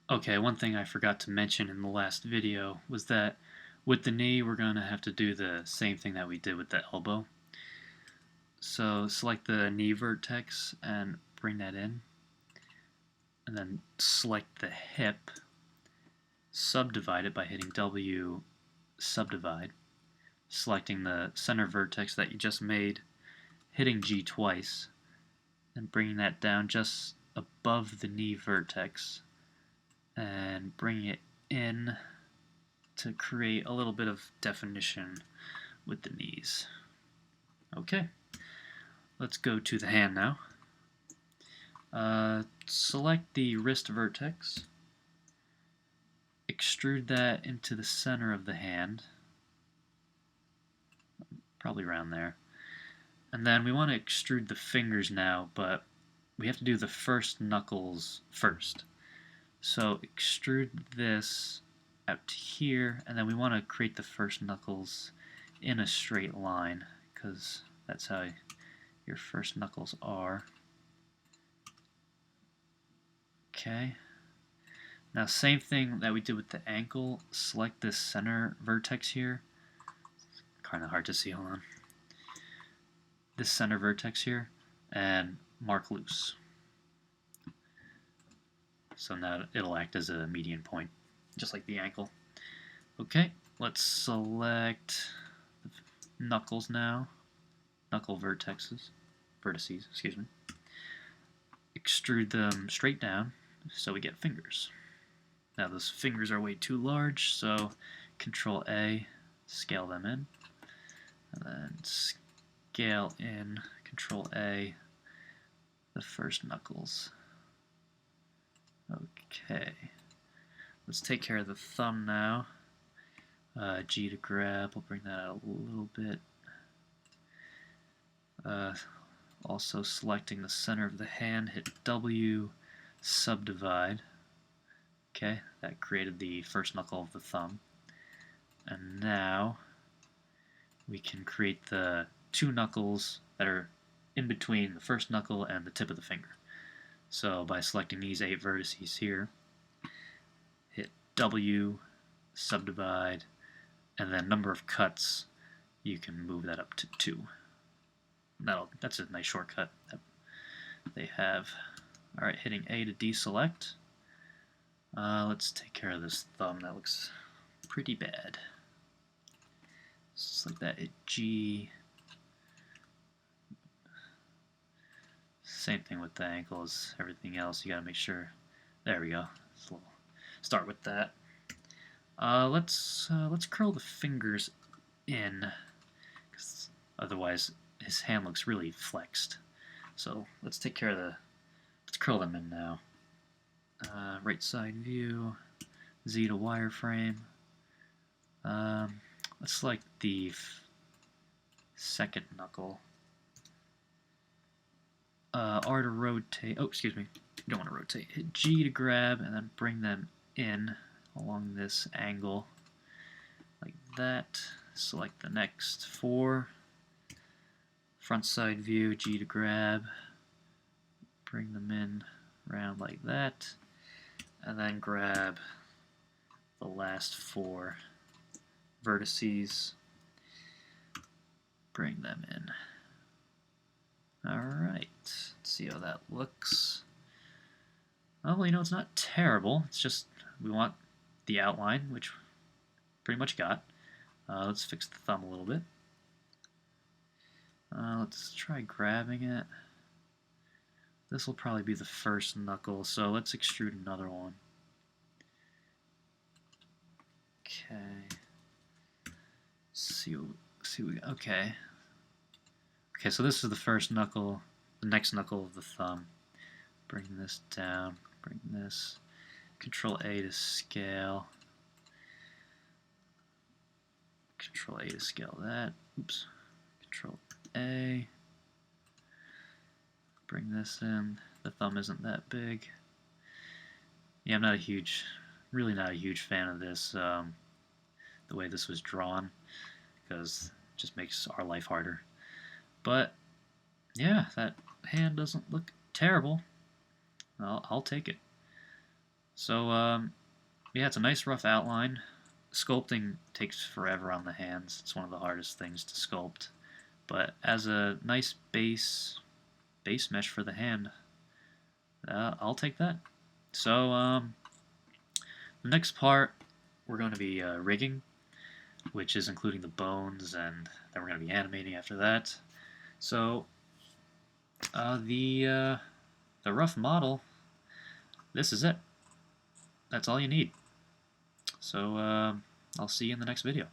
Okay, one thing I forgot to mention in the last video was that with the knee we're going to have to do the same thing that we did with the elbow. So select the knee vertex and bring that in, and then select the hip, subdivide it by hitting W, subdivide, selecting the center vertex that you just made, hitting G twice, and bringing that down just above the knee vertex, and bringing it in to create a little bit of definition with the knees. Okay, let's go to the hand now. Select the wrist vertex, extrude that into the center of the hand, probably around there. And then we want to extrude the fingers now, but we have to do the first knuckles first. So extrude this out to here, and then we want to create the first knuckles in a straight line, because that's how your first knuckles are. Okay. Now same thing that we did with the ankle, select this center vertex here. It's kind of hard to see, hold on. This center vertex here, and mark loose. So now it'll act as a median point, just like the ankle. Okay, let's select the knuckles now, knuckle vertices, excuse me. Extrude them straight down so we get fingers. Now those fingers are way too large, so Control A, scale them in, and then scale in, Control A, the first knuckles. Okay, let's take care of the thumb now. G to grab, we'll bring that out a little bit. Also selecting the center of the hand, hit W, subdivide. Okay, that created the first knuckle of the thumb. And now we can create the two knuckles that are in between the first knuckle and the tip of the finger. So by selecting these 8 vertices here, hit W, subdivide, and then number of cuts, you can move that up to 2. That's a nice shortcut that they have. Alright, hitting A to deselect. Let's take care of this thumb. That looks pretty bad. Just like that, hit G. Same thing with the ankles, everything else, you gotta make sure. There we go. So start with that. Let's curl the fingers in, because otherwise his hand looks really flexed. So let's take care of let's curl them in now. Right side view, Z to wireframe. Let's select the second knuckle. R to rotate. Oh, excuse me. You don't want to rotate. Hit G to grab and then bring them in along this angle like that. Select the next 4. Front side view, G to grab. Bring them in around like that. And then grab the last 4 vertices. Bring them in. Alright, let's see how that looks. Well, you know, it's not terrible. It's just we want the outline, which pretty much got. Let's fix the thumb a little bit. Let's try grabbing it. This will probably be the first knuckle, so let's extrude another one. Okay. See what we got. Okay. Okay, so this is the first knuckle, the next knuckle of the thumb. Bring this down, bring this. Control A to scale. Control A to scale that. Oops. Control A. Bring this in. The thumb isn't that big. Yeah, I'm really not a huge fan of this, the way this was drawn, because it just makes our life harder. But yeah, that hand doesn't look terrible. I'll take it. So, yeah, it's a nice rough outline. Sculpting takes forever on the hands. It's one of the hardest things to sculpt. But as a nice base mesh for the hand, I'll take that. So, the next part, we're going to be rigging, which is including the bones, and then we're going to be animating after that. So, the rough model, this is it. That's all you need. So, I'll see you in the next video.